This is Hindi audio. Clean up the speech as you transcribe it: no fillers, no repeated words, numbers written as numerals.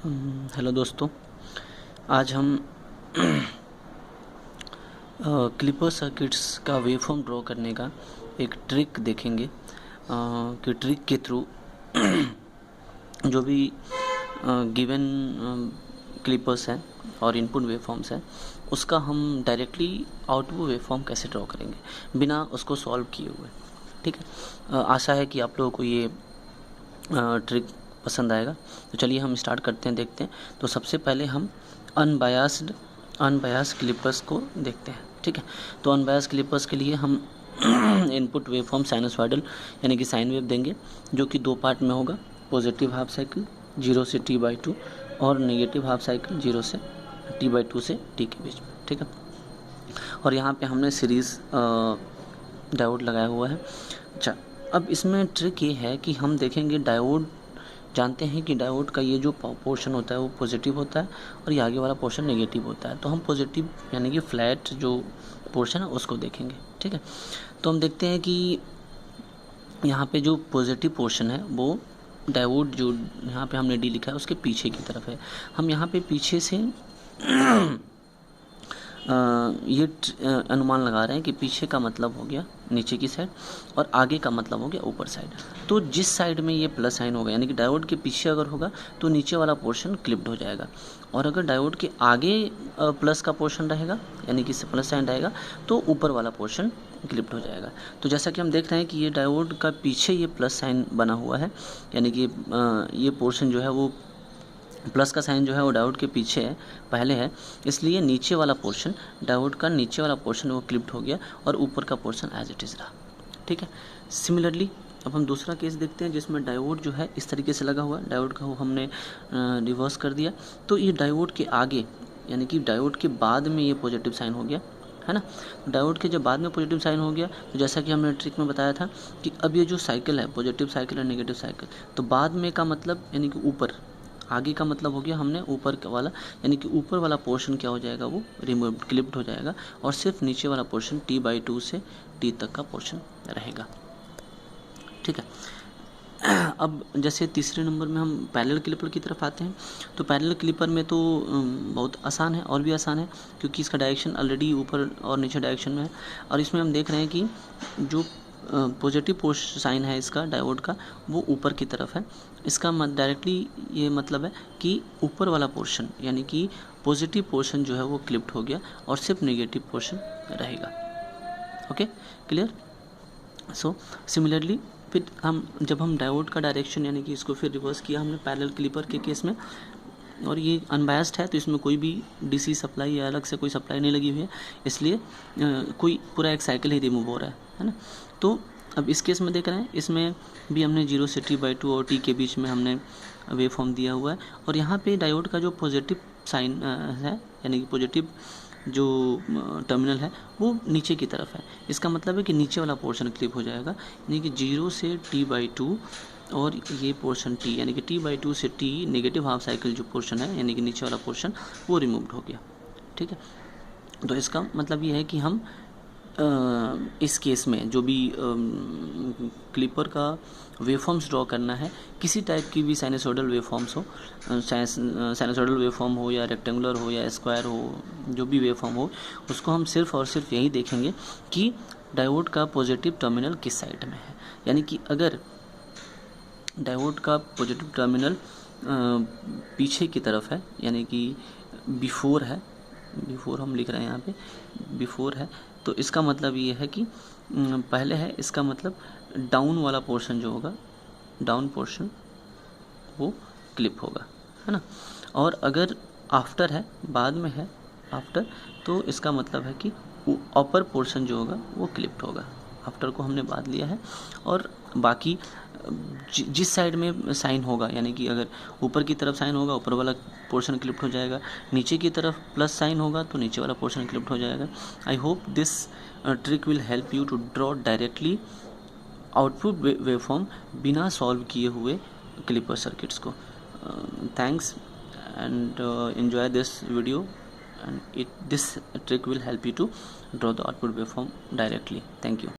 हेलो दोस्तों, आज हम क्लिपर सर्किट्स का वेवफॉर्म ड्रॉ करने का एक ट्रिक देखेंगे कि ट्रिक के थ्रू जो भी गिवन क्लिपर्स हैं और इनपुट वेवफॉर्म्स हैं उसका हम डायरेक्टली आउटपुट वेवफॉर्म कैसे ड्रॉ करेंगे बिना उसको सॉल्व किए हुए। ठीक है, आशा है कि आप लोगों को ये ट्रिक पसंद आएगा। तो चलिए हम स्टार्ट करते हैं, देखते हैं। तो सबसे पहले हम अनबायस्ड क्लिपर्स को देखते हैं। ठीक है, तो अनबायस्ड क्लिपर्स के लिए हम इनपुट वेवफॉर्म साइनसॉइडल यानी कि साइन वेव देंगे, जो कि दो पार्ट में होगा। पॉजिटिव हाफ साइकिल 0 से t/2 और नेगेटिव हाफ साइकिल 0 से t/2 से t के बीच में। ठीक है, और यहाँ पे हमने सीरीज़ डायोड लगाया हुआ है। अच्छा, अब इसमें ट्रिक ये है कि हम देखेंगे डायोड, जानते हैं कि डायोड का ये जो पोर्शन होता है वो पॉजिटिव होता है और ये आगे वाला पोर्शन नेगेटिव होता है। तो हम पॉजिटिव यानी कि फ्लैट जो पोर्शन है उसको देखेंगे। ठीक है, तो हम देखते हैं कि यहाँ पे जो पॉजिटिव पोर्शन है वो डायोड जो यहाँ पे हमने डी लिखा है उसके पीछे की तरफ है। हम यहाँ पे पीछे से ये अनुमान लगा रहे हैं कि पीछे का मतलब हो गया नीचे की साइड और आगे का मतलब हो गया ऊपर साइड। तो जिस साइड में ये प्लस साइन होगा यानी कि डायोड के पीछे अगर होगा तो नीचे वाला पोर्शन क्लिप्ड हो जाएगा, और अगर डायोड के आगे प्लस का पोर्शन रहेगा यानी कि प्लस साइन रहेगा तो ऊपर वाला पोर्शन क्लिप्ड हो जाएगा। तो जैसा कि हम देख रहे हैं कि ये डायोड का पीछे ये प्लस साइन बना हुआ है, यानी कि ये पोर्शन जो है वो प्लस का साइन जो है वो डायोड के पीछे है, पहले है, इसलिए नीचे वाला पोर्शन डायोड का नीचे वाला पोर्शन वो क्लिप्ड हो गया और ऊपर का पोर्शन एज इट इज़ रहा। ठीक है, सिमिलरली अब हम दूसरा केस देखते हैं जिसमें डायोड जो है इस तरीके से लगा हुआ है, डायोड का वो हमने रिवर्स कर दिया। तो ये डायोड के आगे यानी कि डायोड के बाद में ये पॉजिटिव साइन हो गया है ना। डायोड के जब बाद में पॉजिटिव साइन हो गया तो जैसा कि हमने ट्रिक में बताया था कि अब ये जो साइकिल है पॉजिटिव साइकिल और नेगेटिव साइकिल, तो बाद में का मतलब यानी कि ऊपर, आगे का मतलब हो गया हमने ऊपर वाला, यानी कि ऊपर वाला पोर्शन क्या हो जाएगा वो रिमूव क्लिप्ड हो जाएगा और सिर्फ नीचे वाला पोर्शन t/2 से t तक का पोर्शन रहेगा। ठीक है, अब जैसे तीसरे नंबर में हम पैरेलल क्लिपर की तरफ आते हैं। तो पैरेलल क्लिपर में तो बहुत आसान है और भी आसान है क्योंकि इसका डायरेक्शन ऑलरेडी ऊपर और नीचे डायरेक्शन में है, और इसमें हम देख रहे हैं कि जो पॉजिटिव साइन है इसका डायोड का वो ऊपर की तरफ है। इसका डायरेक्टली ये मतलब है कि ऊपर वाला पोर्शन यानी कि पॉजिटिव पोर्शन जो है वो क्लिप्ड हो गया और सिर्फ नेगेटिव पोर्शन रहेगा। Okay, clear. सो सिमिलरली फिर जब हम डायोड का डायरेक्शन यानी कि इसको फिर रिवर्स किया हमने पैरेलल क्लिपर के केस में, और ये अनबायस्ड है तो इसमें कोई भी डीसी सप्लाई या अलग से कोई सप्लाई नहीं लगी हुई है, इसलिए कोई पूरा एक साइकिल ही रिमूव हो रहा है ना। तो अब इस केस में देख रहे हैं इसमें भी हमने 0 से t/2 और t के बीच में हमने वेव फॉर्म दिया हुआ है, और यहाँ पे डायोड का जो पॉजिटिव साइन है यानी कि पॉजिटिव जो टर्मिनल है वो नीचे की तरफ है। इसका मतलब है कि नीचे वाला पोर्शन क्लिप हो जाएगा, यानी कि 0 से t/2 और ये पोर्शन t यानी कि t/2 से t नेगेटिव हाफ साइकिल जो पोर्शन है यानी कि नीचे वाला पोर्शन वो रिमूव्ड हो गया। ठीक है, तो इसका मतलब ये है कि हम इस केस में जो भी क्लिपर का वेवफॉर्म्स ड्रॉ करना है, किसी टाइप की भी साइनसॉइडल वेवफॉर्म्स हो, साइनसॉइडल वेवफॉर्म हो या रेक्टेंगुलर हो या स्क्वायर हो, जो भी वेवफॉर्म हो उसको हम सिर्फ और सिर्फ यही देखेंगे कि डायोड का पॉजिटिव टर्मिनल किस साइड में है। यानी कि अगर डायोड का पॉजिटिव टर्मिनल पीछे की तरफ है यानी कि बिफोर है, बिफोर हम लिख रहे हैं यहाँ पे बिफोर है, तो इसका मतलब ये है कि पहले है, इसका मतलब डाउन वाला पोर्शन जो होगा, डाउन पोर्शन वो क्लिप होगा, है ना। और अगर आफ्टर है, बाद में है आफ्टर, तो इसका मतलब है कि अपर पोर्शन जो होगा वो क्लिप्ड होगा। आफ्टर को हमने बाद लिया है, और बाकी जिस साइड में साइन होगा यानी कि अगर ऊपर की तरफ साइन होगा ऊपर वाला पोर्शन क्लिप्ड हो जाएगा, नीचे की तरफ प्लस साइन होगा तो नीचे वाला पोर्शन क्लिप्ड हो जाएगा। I hope this trick will help you to draw directly output waveform बिना सॉल्व किए हुए क्लिपर सर्किट्स को। Thanks and enjoy this video, and this trick will help you to draw the output waveform directly. Thank you.